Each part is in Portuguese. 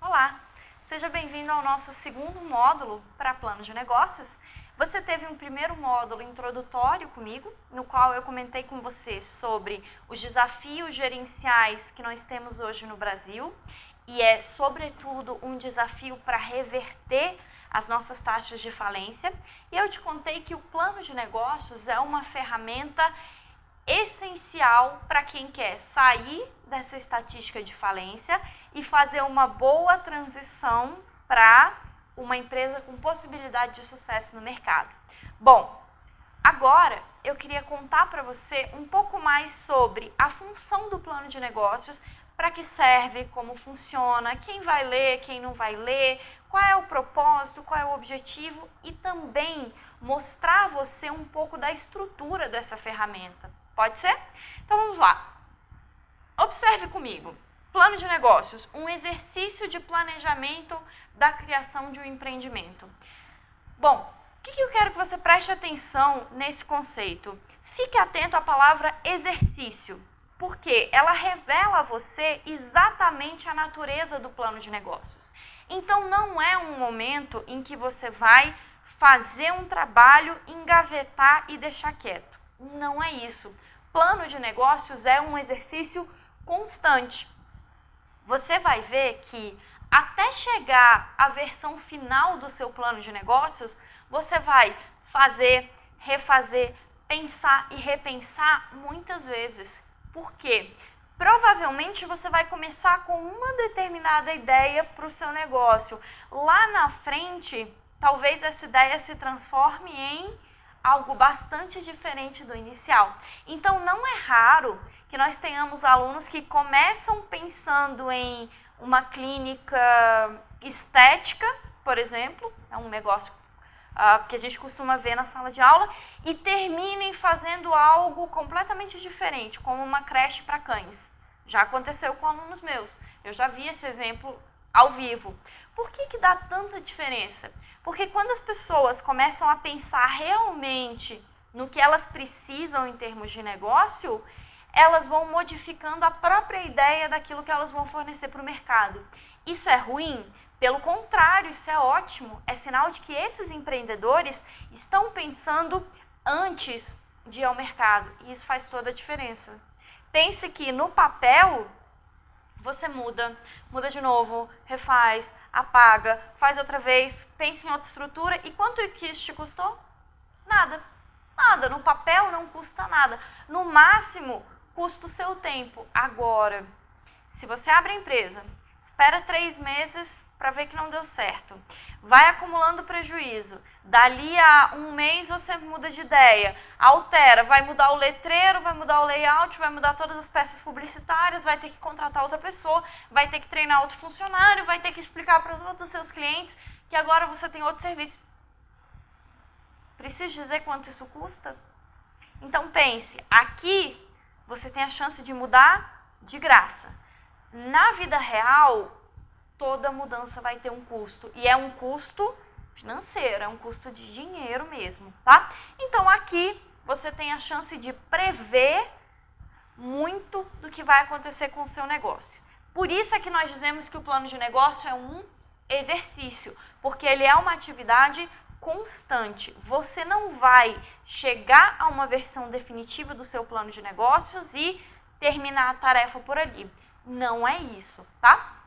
Olá, seja bem-vindo ao nosso segundo módulo para plano de negócios. Você teve um primeiro módulo introdutório comigo, no qual eu comentei com você sobre os desafios gerenciais que nós temos hoje no Brasil e é, sobretudo, um desafio para reverter as nossas taxas de falência. E eu te contei que o plano de negócios é uma ferramenta essencial para quem quer sair dessa estatística de falência e fazer uma boa transição para uma empresa com possibilidade de sucesso no mercado. Bom, agora eu queria contar para você um pouco mais sobre a função do plano de negócios, para que serve, como funciona, quem vai ler, quem não vai ler, qual é o propósito, qual é o objetivo e também mostrar a você um pouco da estrutura dessa ferramenta. Pode ser? Então vamos lá. Observe comigo. Plano de negócios, um exercício de planejamento da criação de um empreendimento. Bom, o que eu quero que você preste atenção nesse conceito? Fique atento à palavra exercício, porque ela revela a você exatamente a natureza do plano de negócios. Então não é um momento em que você vai fazer um trabalho, engavetar e deixar quieto. Não é isso. Plano de negócios é um exercício constante. Você vai ver que até chegar à versão final do seu plano de negócios, você vai fazer, refazer, pensar e repensar muitas vezes. Por quê? Provavelmente você vai começar com uma determinada ideia para o seu negócio. Lá na frente, talvez essa ideia se transforme em algo bastante diferente do inicial. Então não é raro que nós tenhamos alunos que começam pensando em uma clínica estética, por exemplo, é um negócio que a gente costuma ver na sala de aula, e terminem fazendo algo completamente diferente, como uma creche para cães. Já aconteceu com alunos meus, eu já vi esse exemplo ao vivo. Por que dá tanta diferença? Porque quando as pessoas começam a pensar realmente no que elas precisam em termos de negócio, elas vão modificando a própria ideia daquilo que elas vão fornecer para o mercado. Isso é ruim? Pelo contrário, isso é ótimo. É sinal de que esses empreendedores estão pensando antes de ir ao mercado. E isso faz toda a diferença. Pense que no papel você muda de novo, refaz, apaga, faz outra vez, pensa em outra estrutura. E quanto que isso te custou? Nada. Nada. No papel não custa nada. No máximo, custa o seu tempo. Agora, se você abre a empresa, espera 3 meses para ver que não deu certo, vai acumulando prejuízo, dali a 1 mês você muda de ideia, altera, vai mudar o letreiro, vai mudar o layout, vai mudar todas as peças publicitárias, vai ter que contratar outra pessoa, vai ter que treinar outro funcionário, vai ter que explicar para todos os seus clientes que agora você tem outro serviço. Preciso dizer quanto isso custa? Então pense, aqui você tem a chance de mudar de graça. Na vida real, toda mudança vai ter um custo. E é um custo financeiro, é um custo de dinheiro mesmo, tá? Então aqui você tem a chance de prever muito do que vai acontecer com o seu negócio. Por isso é que nós dizemos que o plano de negócio é um exercício, porque ele é uma atividade constante. Você não vai chegar a uma versão definitiva do seu plano de negócios e terminar a tarefa por ali. Não é isso, tá?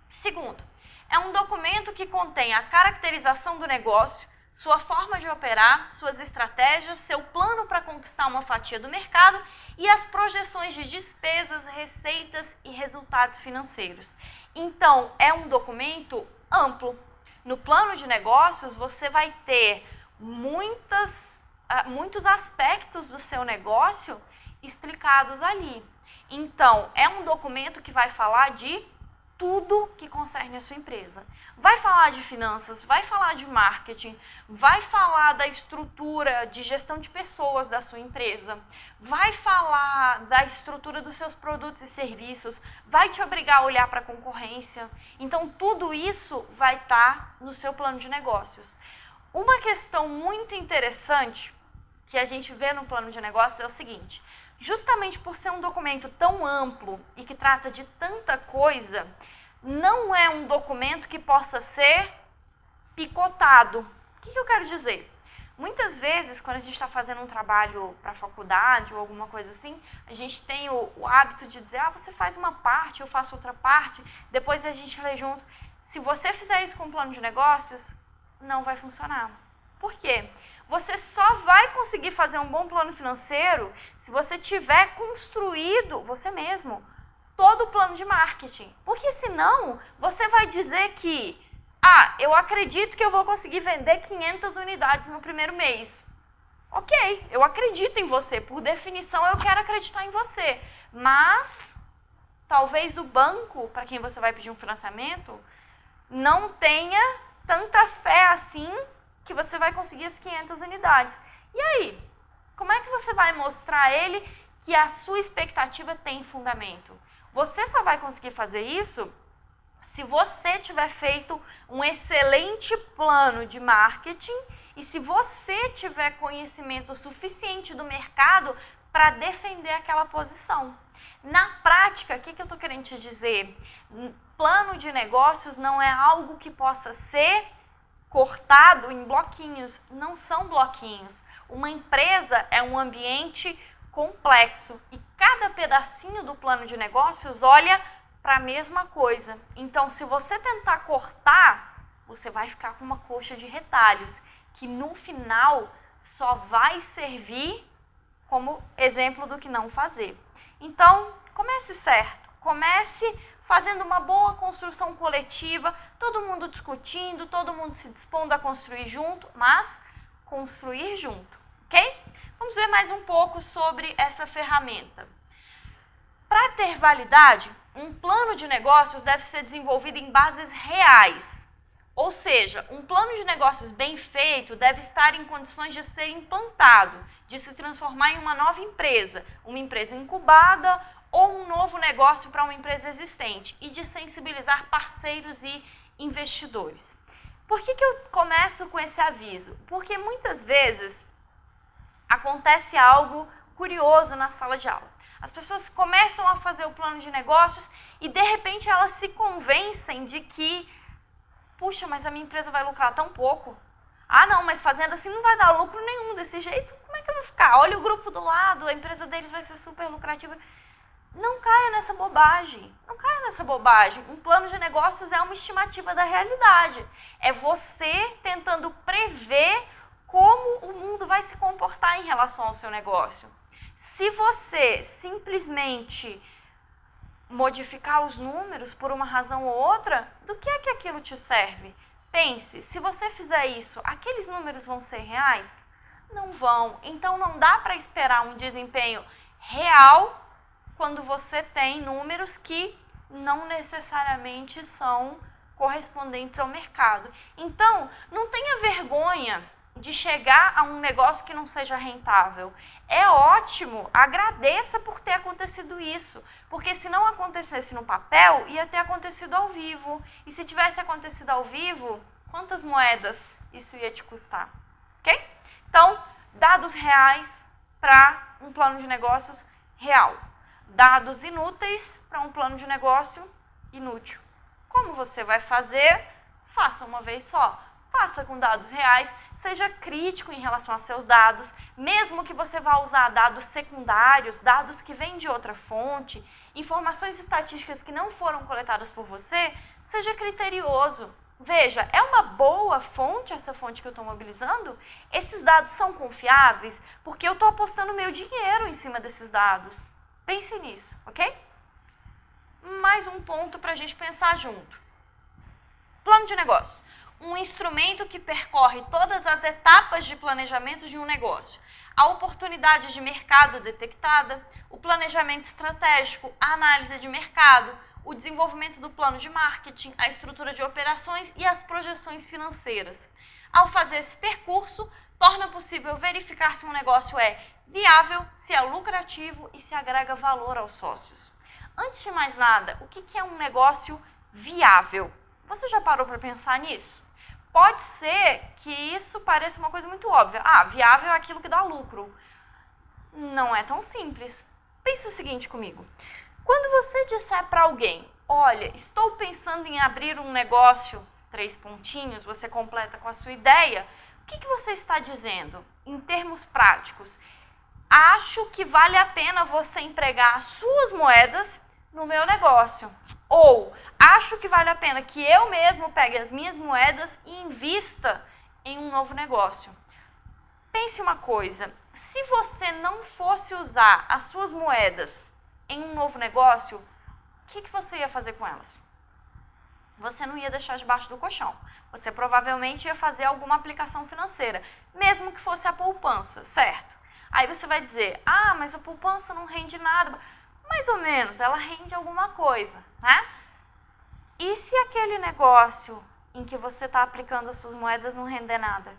Segundo, é um documento que contém a caracterização do negócio, sua forma de operar, suas estratégias, seu plano para conquistar uma fatia do mercado e as projeções de despesas, receitas e resultados financeiros. Então, é um documento amplo. No plano de negócios, você vai ter muitos aspectos do seu negócio explicados ali. Então, é um documento que vai falar de tudo que concerne a sua empresa. Vai falar de finanças, vai falar de marketing, vai falar da estrutura de gestão de pessoas da sua empresa, vai falar da estrutura dos seus produtos e serviços, vai te obrigar a olhar para a concorrência. Então, tudo isso vai estar no seu plano de negócios. Uma questão muito interessante que a gente vê no plano de negócios é o seguinte: justamente por ser um documento tão amplo e que trata de tanta coisa, não é um documento que possa ser picotado. O que eu quero dizer? Muitas vezes, quando a gente está fazendo um trabalho para a faculdade ou alguma coisa assim, a gente tem o hábito de dizer, você faz uma parte, eu faço outra parte, depois a gente lê junto. Se você fizer isso com um plano de negócios, não vai funcionar. Por quê? Você só vai conseguir fazer um bom plano financeiro se você tiver construído, você mesmo, todo o plano de marketing. Porque senão, você vai dizer que, eu acredito que eu vou conseguir vender 500 unidades no primeiro mês. Ok, eu acredito em você, por definição eu quero acreditar em você. Mas, talvez o banco, para quem você vai pedir um financiamento, não tenha tanta fé assim que você vai conseguir as 500 unidades. E aí? Como é que você vai mostrar a ele que a sua expectativa tem fundamento? Você só vai conseguir fazer isso se você tiver feito um excelente plano de marketing e se você tiver conhecimento suficiente do mercado para defender aquela posição. Na prática, o que eu estou querendo te dizer? Plano de negócios não é algo que possa ser cortado em bloquinhos, não são bloquinhos. Uma empresa é um ambiente complexo e cada pedacinho do plano de negócios olha para a mesma coisa. Então, se você tentar cortar, você vai ficar com uma coxa de retalhos, que no final só vai servir como exemplo do que não fazer. Então, comece certo, comece fazendo uma boa construção coletiva, todo mundo discutindo, todo mundo se dispondo a construir junto, mas construir junto, ok? Vamos ver mais um pouco sobre essa ferramenta. Para ter validade, um plano de negócios deve ser desenvolvido em bases reais. Ou seja, um plano de negócios bem feito deve estar em condições de ser implantado, de se transformar em uma nova empresa, uma empresa incubada ou um novo negócio para uma empresa existente e de sensibilizar parceiros e investidores. Por que eu começo com esse aviso? Porque muitas vezes acontece algo curioso na sala de aula. As pessoas começam a fazer o plano de negócios e de repente elas se convencem de que, puxa, mas a minha empresa vai lucrar tão pouco. Não, mas fazendo assim não vai dar lucro nenhum. Desse jeito, como é que eu vou ficar? Olha o grupo do lado, a empresa deles vai ser super lucrativa. Não caia nessa bobagem, não caia nessa bobagem. Um plano de negócios é uma estimativa da realidade. É você tentando prever como o mundo vai se comportar em relação ao seu negócio. Se você simplesmente modificar os números por uma razão ou outra, do que é que aquilo te serve? Pense, se você fizer isso, aqueles números vão ser reais? Não vão. Então não dá para esperar um desempenho real quando você tem números que não necessariamente são correspondentes ao mercado. Então, não tenha vergonha de chegar a um negócio que não seja rentável. É ótimo, agradeça por ter acontecido isso, porque se não acontecesse no papel, ia ter acontecido ao vivo. E se tivesse acontecido ao vivo, quantas moedas isso ia te custar? Ok? Então, dados reais para um plano de negócios real. Dados inúteis para um plano de negócio inútil. Como você vai fazer? Faça uma vez só. Faça com dados reais. Seja crítico em relação a seus dados. Mesmo que você vá usar dados secundários, dados que vêm de outra fonte, informações estatísticas que não foram coletadas por você, seja criterioso. Veja, é uma boa fonte essa fonte que eu estou mobilizando? Esses dados são confiáveis? Porque eu estou apostando meu dinheiro em cima desses dados. Pense nisso, ok? Mais um ponto para a gente pensar junto. Plano de negócio. Um instrumento que percorre todas as etapas de planejamento de um negócio. A oportunidade de mercado detectada, o planejamento estratégico, a análise de mercado, o desenvolvimento do plano de marketing, a estrutura de operações e as projeções financeiras. Ao fazer esse percurso, torna possível verificar se um negócio é viável, se é lucrativo e se agrega valor aos sócios. Antes de mais nada, o que é um negócio viável? Você já parou para pensar nisso? Pode ser que isso pareça uma coisa muito óbvia. Viável é aquilo que dá lucro. Não é tão simples. Pense o seguinte comigo. Quando você disser para alguém, olha, estou pensando em abrir um negócio, 3 pontinhos, você completa com a sua ideia, o que você está dizendo? Em termos práticos, acho que vale a pena você empregar as suas moedas no meu negócio. Ou, acho que vale a pena que eu mesmo pegue as minhas moedas e invista em um novo negócio. Pense uma coisa, se você não fosse usar as suas moedas em um novo negócio, o que você ia fazer com elas? Você não ia deixar debaixo do colchão. Você provavelmente ia fazer alguma aplicação financeira, mesmo que fosse a poupança, certo? Aí você vai dizer, mas a poupança não rende nada. Mais ou menos, ela rende alguma coisa, né? E se aquele negócio em que você está aplicando as suas moedas não render nada?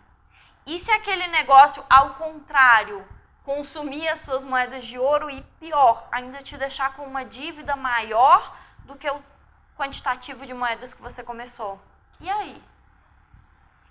E se aquele negócio, ao contrário, consumir as suas moedas de ouro e, pior, ainda te deixar com uma dívida maior do que o quantitativo de moedas que você começou? E aí?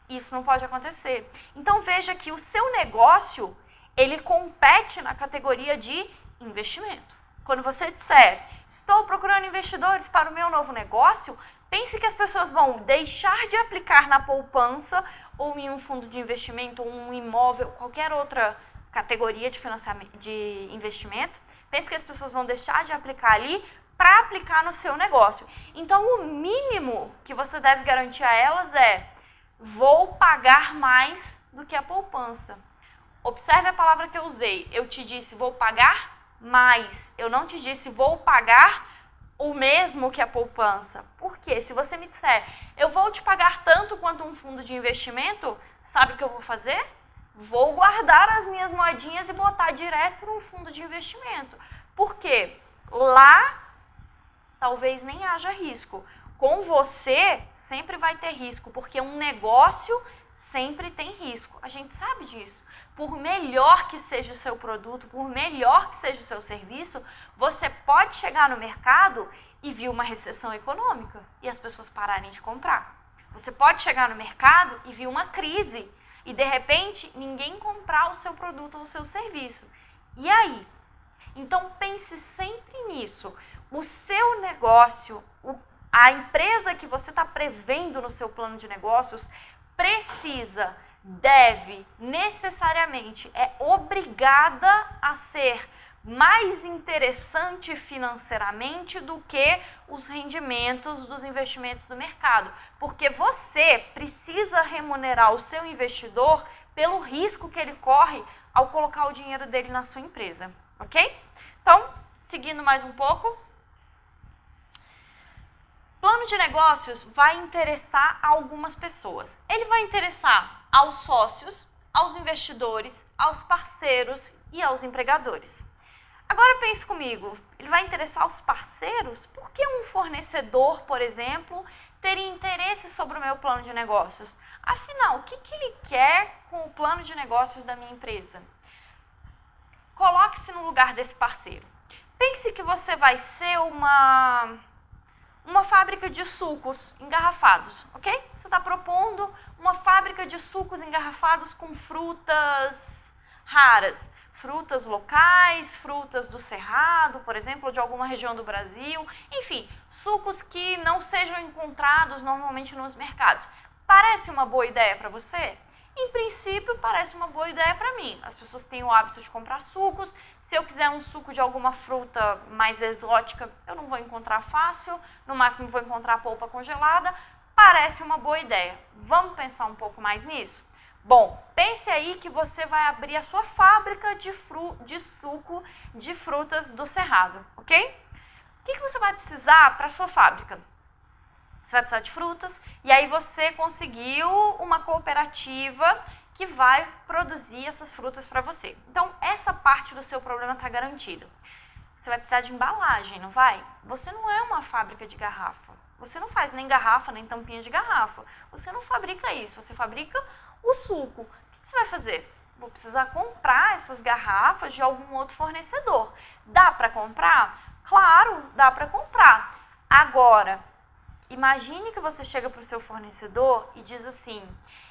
Isso não pode acontecer. Então veja que o seu negócio, ele compete na categoria de investimento. Quando você disser, estou procurando investidores para o meu novo negócio, pense que as pessoas vão deixar de aplicar na poupança ou em um fundo de investimento, ou um imóvel, qualquer outra categoria de financiamento, de investimento. Pense que as pessoas vão deixar de aplicar ali para aplicar no seu negócio. Então, o mínimo que você deve garantir a elas é, vou pagar mais do que a poupança. Observe a palavra que eu usei. Eu te disse, vou pagar mais. Eu não te disse, vou pagar o mesmo que a poupança. Por quê? Se você me disser, eu vou te pagar tanto quanto um fundo de investimento, sabe o que eu vou fazer? Vou guardar as minhas moedinhas e botar direto para um fundo de investimento. Por quê? Lá, talvez nem haja risco. Com você, sempre vai ter risco, porque um negócio sempre tem risco. A gente sabe disso. Por melhor que seja o seu produto, por melhor que seja o seu serviço, você pode chegar no mercado e vir uma recessão econômica e as pessoas pararem de comprar. Você pode chegar no mercado e vir uma crise e, de repente, ninguém comprar o seu produto ou o seu serviço. E aí? Então, pense sempre nisso. O seu negócio, a empresa que você está prevendo no seu plano de negócios, precisa, deve, necessariamente, é obrigada a ser mais interessante financeiramente do que os rendimentos dos investimentos do mercado. Porque você precisa remunerar o seu investidor pelo risco que ele corre ao colocar o dinheiro dele na sua empresa, ok? Então, seguindo mais um pouco. Plano de negócios vai interessar a algumas pessoas. Ele vai interessar aos sócios, aos investidores, aos parceiros e aos empregadores. Agora pense comigo, ele vai interessar aos parceiros? Por que um fornecedor, por exemplo, teria interesse sobre o meu plano de negócios? Afinal, o que ele quer com o plano de negócios da minha empresa? Coloque-se no lugar desse parceiro. Pense que você vai ser uma fábrica de sucos engarrafados, ok? Você está propondo uma fábrica de sucos engarrafados com frutas raras. Frutas locais, frutas do Cerrado, por exemplo, ou de alguma região do Brasil. Enfim, sucos que não sejam encontrados normalmente nos mercados. Parece uma boa ideia para você? Em princípio, parece uma boa ideia para mim. As pessoas têm o hábito de comprar sucos. Se eu quiser um suco de alguma fruta mais exótica, eu não vou encontrar fácil. No máximo, vou encontrar polpa congelada. Parece uma boa ideia. Vamos pensar um pouco mais nisso? Bom, pense aí que você vai abrir a sua fábrica de suco de frutas do Cerrado, ok? O que você vai precisar para a sua fábrica? Você vai precisar de frutas e aí você conseguiu uma cooperativa que vai produzir essas frutas para você. Então, essa parte do seu problema está garantida. você vai precisar de embalagem, não vai? Você não é uma fábrica de garrafa. Você não faz nem garrafa, nem tampinha de garrafa. Você não fabrica isso, você fabrica o suco. O que você vai fazer? Vou precisar comprar essas garrafas de algum outro fornecedor. Dá para comprar? Claro, dá para comprar. Agora, imagine que você chega para o seu fornecedor e diz assim,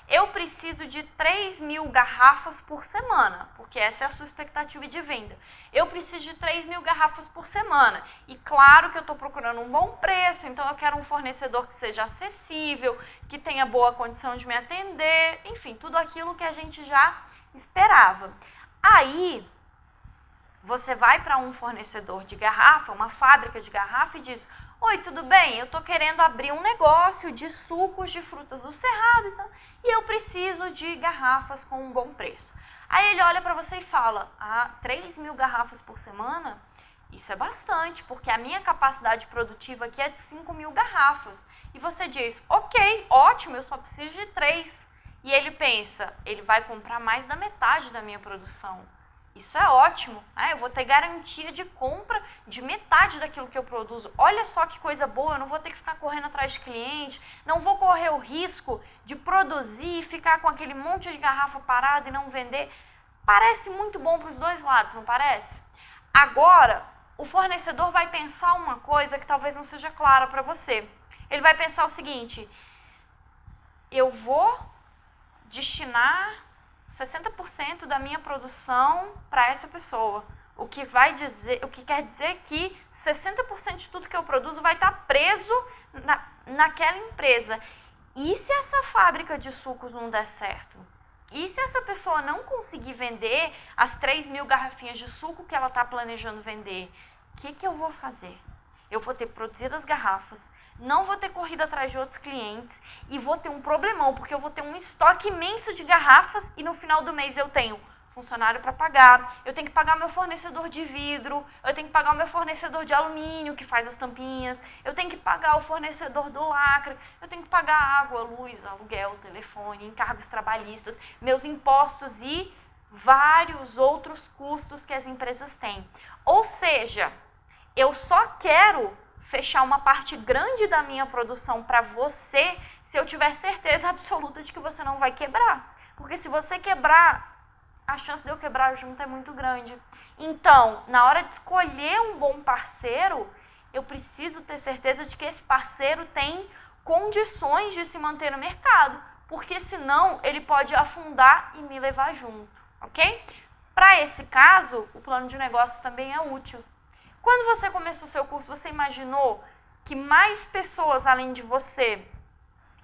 eu preciso de 3.000 garrafas por semana, porque essa é a sua expectativa de venda. Eu preciso de 3.000 garrafas por semana. E claro que eu estou procurando um bom preço, então eu quero um fornecedor que seja acessível, que tenha boa condição de me atender, enfim, tudo aquilo que a gente já esperava. Aí, você vai para um fornecedor de garrafa, uma fábrica de garrafa e diz, oi, tudo bem? Eu estou querendo abrir um negócio de sucos de frutas do Cerrado e eu preciso de garrafas com um bom preço. Aí ele olha para você e fala, 3.000 garrafas por semana? Isso é bastante, porque a minha capacidade produtiva aqui é de 5.000 garrafas. E você diz, ok, ótimo, eu só preciso de 3. E ele pensa, ele vai comprar mais da metade da minha produção. Isso é ótimo, né? Eu vou ter garantia de compra de metade daquilo que eu produzo. Olha só que coisa boa, eu não vou ter que ficar correndo atrás de cliente, não vou correr o risco de produzir e ficar com aquele monte de garrafa parada e não vender. Parece muito bom para os dois lados, não parece? Agora, o fornecedor vai pensar uma coisa que talvez não seja clara para você. Ele vai pensar o seguinte, eu vou destinar 60% da minha produção para essa pessoa. O que quer dizer que 60% de tudo que eu produzo vai estar preso naquela empresa. E se essa fábrica de sucos não der certo? E se essa pessoa não conseguir vender as 3.000 garrafinhas de suco que ela está planejando vender? O que eu vou fazer? Eu vou ter produzido as garrafas, não vou ter corrido atrás de outros clientes e vou ter um problemão, porque eu vou ter um estoque imenso de garrafas e no final do mês eu tenho funcionário para pagar, eu tenho que pagar meu fornecedor de vidro, eu tenho que pagar o meu fornecedor de alumínio que faz as tampinhas, eu tenho que pagar o fornecedor do lacre, eu tenho que pagar água, luz, aluguel, telefone, encargos trabalhistas, meus impostos e vários outros custos que as empresas têm. Ou seja, eu só quero fechar uma parte grande da minha produção para você se eu tiver certeza absoluta de que você não vai quebrar. Porque se você quebrar, a chance de eu quebrar junto é muito grande. Então, na hora de escolher um bom parceiro, eu preciso ter certeza de que esse parceiro tem condições de se manter no mercado. Porque senão ele pode afundar e me levar junto, ok? Para esse caso, o plano de negócios também é útil. Quando você começou o seu curso, você imaginou que mais pessoas além de você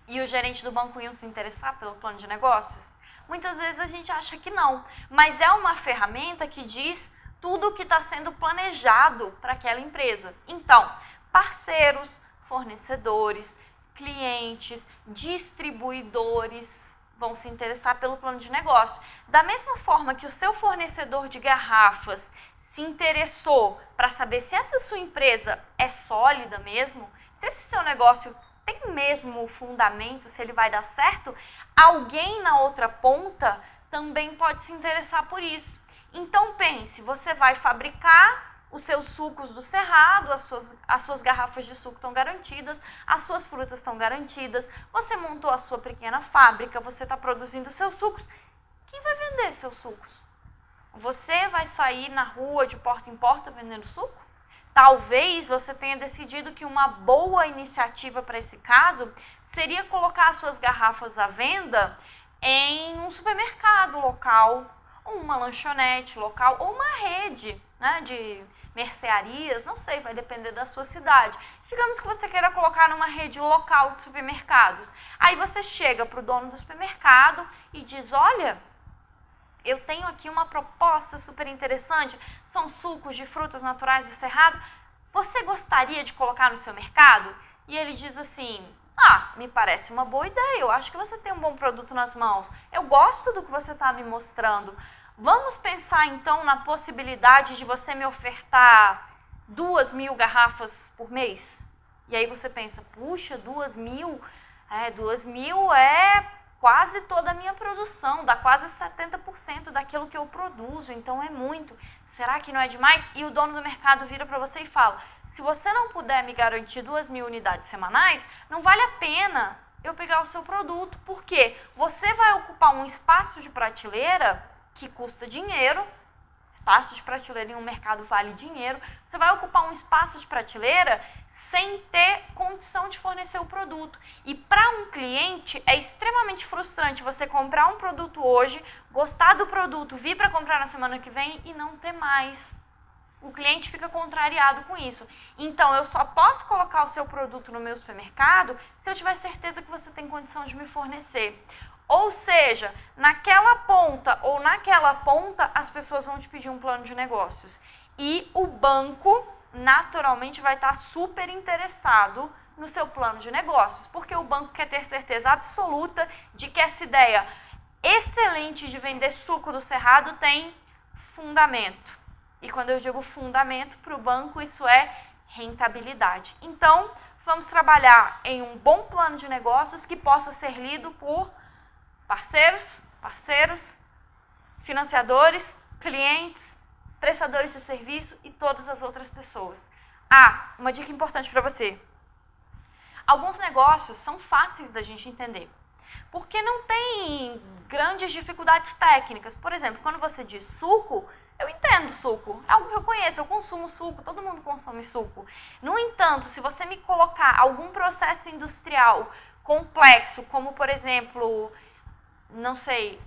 e o gerente do banco iam se interessar pelo plano de negócios? Muitas vezes a gente acha que não, mas é uma ferramenta que diz tudo o que está sendo planejado para aquela empresa. Então, parceiros, fornecedores, clientes, distribuidores vão se interessar pelo plano de negócio. Da mesma forma que o seu fornecedor de garrafas se interessou para saber se essa sua empresa é sólida mesmo, se esse seu negócio tem mesmo fundamento, se ele vai dar certo, alguém na outra ponta também pode se interessar por isso. Então pense, você vai fabricar os seus sucos do Cerrado, as suas garrafas de suco estão garantidas, as suas frutas estão garantidas, você montou a sua pequena fábrica, você está produzindo os seus sucos. Quem vai vender seus sucos? Você vai sair na rua de porta em porta vendendo suco? Talvez você tenha decidido que uma boa iniciativa para esse caso seria colocar as suas garrafas à venda em um supermercado local, ou uma lanchonete local, ou uma rede, né, de mercearias, não sei, vai depender da sua cidade. Digamos que você queira colocar numa rede local de supermercados. Aí você chega para o dono do supermercado e diz, olha, eu tenho aqui uma proposta super interessante, são sucos de frutas naturais do Cerrado, você gostaria de colocar no seu mercado? E ele diz assim, me parece uma boa ideia, eu acho que você tem um bom produto nas mãos, eu gosto do que você está me mostrando. Vamos pensar então na possibilidade de você me ofertar 2.000 garrafas por mês? E aí você pensa, puxa, 2.000? 2.000 é quase toda a minha produção, dá quase 70% daquilo que eu produzo, então é muito. Será que não é demais? E o dono do mercado vira para você e fala, se você não puder me garantir 2.000 unidades semanais, não vale a pena eu pegar o seu produto, porque você vai ocupar um espaço de prateleira que custa dinheiro, espaço de prateleira em um mercado vale dinheiro, você vai ocupar um espaço de prateleira sem ter condição de fornecer o produto. E para um cliente é extremamente frustrante você comprar um produto hoje, gostar do produto, vir para comprar na semana que vem e não ter mais. O cliente fica contrariado com isso. Então, eu só posso colocar o seu produto no meu supermercado se eu tiver certeza que você tem condição de me fornecer. Ou seja, naquela ponta ou naquela ponta, as pessoas vão te pedir um plano de negócios. E o banco, naturalmente, vai estar super interessado no seu plano de negócios, porque o banco quer ter certeza absoluta de que essa ideia excelente de vender suco do Cerrado tem fundamento. E quando eu digo fundamento para o banco, isso é rentabilidade. Então, vamos trabalhar em um bom plano de negócios que possa ser lido por parceiros, financiadores, clientes, prestadores de serviço e todas as outras pessoas. Uma dica importante para você. Alguns negócios são fáceis da gente entender, porque não tem grandes dificuldades técnicas. Por exemplo, quando você diz suco, eu entendo suco, é algo que eu conheço, eu consumo suco, todo mundo consome suco. No entanto, se você me colocar algum processo industrial complexo, como por exemplo, não sei,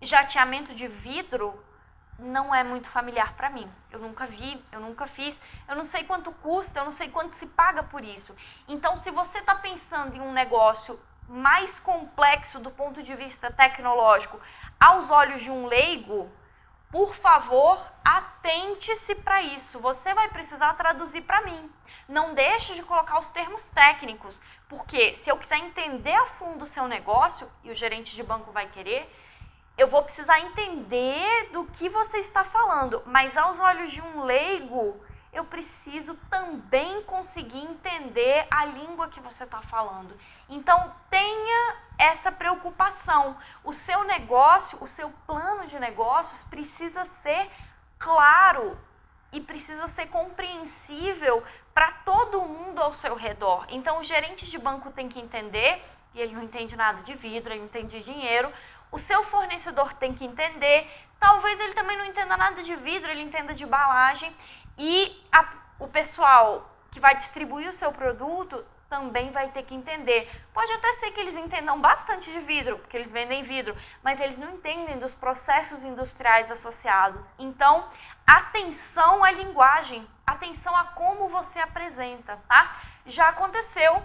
jateamento de vidro, não é muito familiar para mim. Eu nunca vi, eu nunca fiz, eu não sei quanto custa, eu não sei quanto se paga por isso. Então, se você está pensando em um negócio mais complexo do ponto de vista tecnológico, aos olhos de um leigo, por favor, atente-se para isso. Você vai precisar traduzir para mim. Não deixe de colocar os termos técnicos, porque se eu quiser entender a fundo o seu negócio, e o gerente de banco vai querer, eu vou precisar entender do que você está falando. Mas aos olhos de um leigo, eu preciso também conseguir entender a língua que você está falando. Então, tenha essa preocupação. O seu negócio, o seu plano de negócios precisa ser claro e precisa ser compreensível para todo mundo ao seu redor. Então, o gerente de banco tem que entender, e ele não entende nada de vidro, ele não entende de dinheiro. O seu fornecedor tem que entender, talvez ele também não entenda nada de vidro, ele entenda de embalagem. E o pessoal que vai distribuir o seu produto também vai ter que entender. Pode até ser que eles entendam bastante de vidro, porque eles vendem vidro, mas eles não entendem dos processos industriais associados. Então, atenção à linguagem, atenção a como você apresenta, tá? Já aconteceu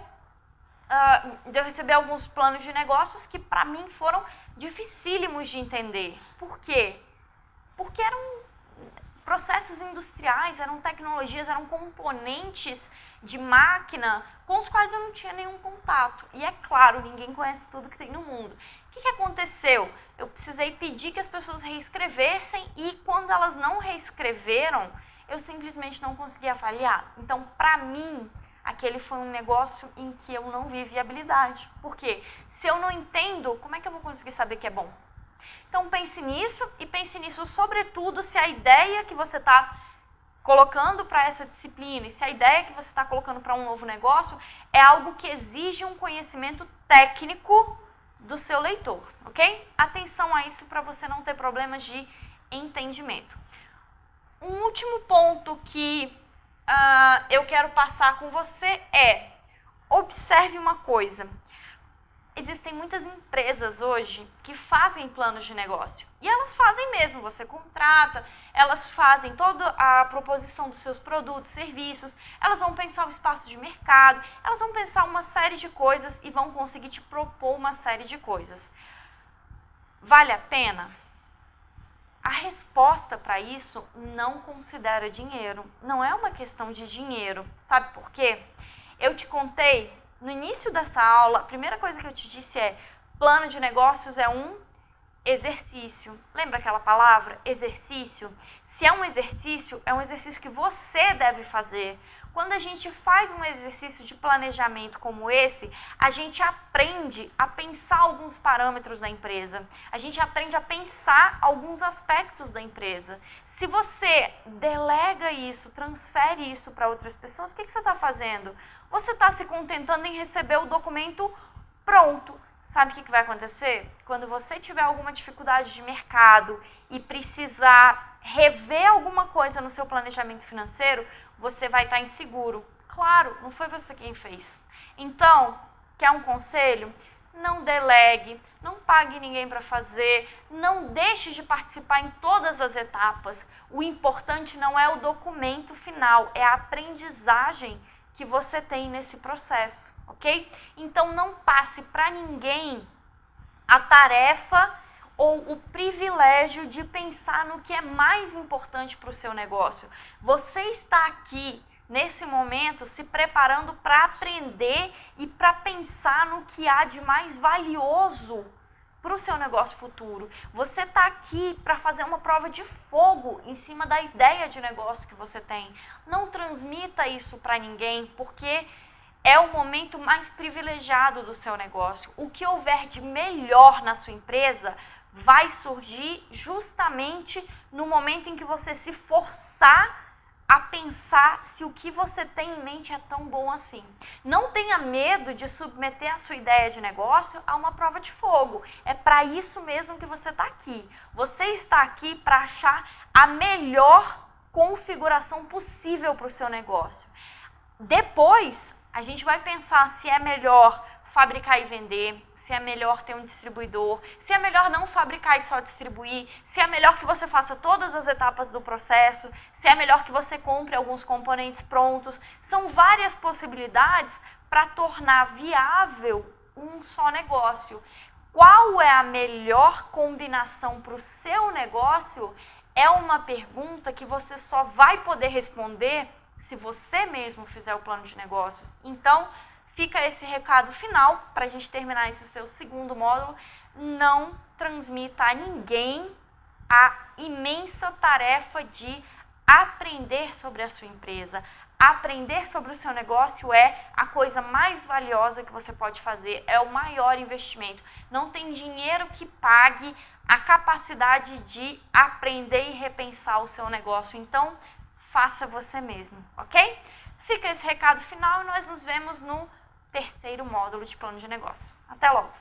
de eu receber alguns planos de negócios que para mim foram dificílimos de entender. Por quê? Porque eram processos industriais, eram tecnologias, eram componentes de máquina com os quais eu não tinha nenhum contato. E é claro, ninguém conhece tudo que tem no mundo. O que aconteceu? Eu precisei pedir que as pessoas reescrevessem e quando elas não reescreveram, eu simplesmente não conseguia avaliar. Então, para mim, aquele foi um negócio em que eu não vi viabilidade. Por quê? Se eu não entendo, como é que eu vou conseguir saber que é bom? Então pense nisso e pense nisso sobretudo se a ideia que você está colocando para essa disciplina e se a ideia que você está colocando para um novo negócio é algo que exige um conhecimento técnico do seu leitor, ok? Atenção a isso para você não ter problemas de entendimento. Um último ponto que eu quero passar com você é, observe uma coisa. Existem muitas empresas hoje que fazem planos de negócio. E elas fazem mesmo, você contrata, elas fazem toda a proposição dos seus produtos, serviços, elas vão pensar o espaço de mercado, elas vão pensar uma série de coisas e vão conseguir te propor uma série de coisas. Vale a pena? A resposta para isso não considera dinheiro. Não é uma questão de dinheiro. Sabe por quê? Eu te contei no início dessa aula, a primeira coisa que eu te disse é: plano de negócios é um exercício. Lembra aquela palavra? Exercício. Se é um exercício que você deve fazer. Quando a gente faz um exercício de planejamento como esse, a gente aprende a pensar alguns parâmetros da empresa, a gente aprende a pensar alguns aspectos da empresa. Se você delega isso, transfere isso para outras pessoas, o que você está fazendo? Você está se contentando em receber o documento pronto. Sabe o que vai acontecer? Quando você tiver alguma dificuldade de mercado e precisar rever alguma coisa no seu planejamento financeiro, você vai estar inseguro. Claro, não foi você quem fez. Então, quer um conselho? Não delegue, não pague ninguém para fazer, não deixe de participar em todas as etapas. O importante não é o documento final, é a aprendizagem que você tem nesse processo, ok? Então não passe para ninguém a tarefa ou o privilégio de pensar no que é mais importante para o seu negócio. Você está aqui nesse momento se preparando para aprender e para pensar no que há de mais valioso para o seu negócio futuro. Você está aqui para fazer uma prova de fogo em cima da ideia de negócio que você tem. Não transmita isso para ninguém, porque é o momento mais privilegiado do seu negócio. O que houver de melhor na sua empresa vai surgir justamente no momento em que você se forçar a pensar se o que você tem em mente é tão bom assim. Não tenha medo de submeter a sua ideia de negócio a uma prova de fogo. É para isso mesmo que você está aqui. Você está aqui para achar a melhor configuração possível para o seu negócio. Depois, a gente vai pensar se é melhor fabricar e vender, se é melhor ter um distribuidor, se é melhor não fabricar e só distribuir, se é melhor que você faça todas as etapas do processo, se é melhor que você compre alguns componentes prontos. São várias possibilidades para tornar viável um só negócio. Qual é a melhor combinação para o seu negócio? É uma pergunta que você só vai poder responder se você mesmo fizer o plano de negócios. Então, fica esse recado final para a gente terminar esse seu segundo módulo. Não transmita a ninguém a imensa tarefa de aprender sobre a sua empresa. Aprender sobre o seu negócio é a coisa mais valiosa que você pode fazer, é o maior investimento. Não tem dinheiro que pague a capacidade de aprender e repensar o seu negócio. Então, faça você mesmo, ok? Fica esse recado final e nós nos vemos no terceiro módulo de plano de negócio. Até logo!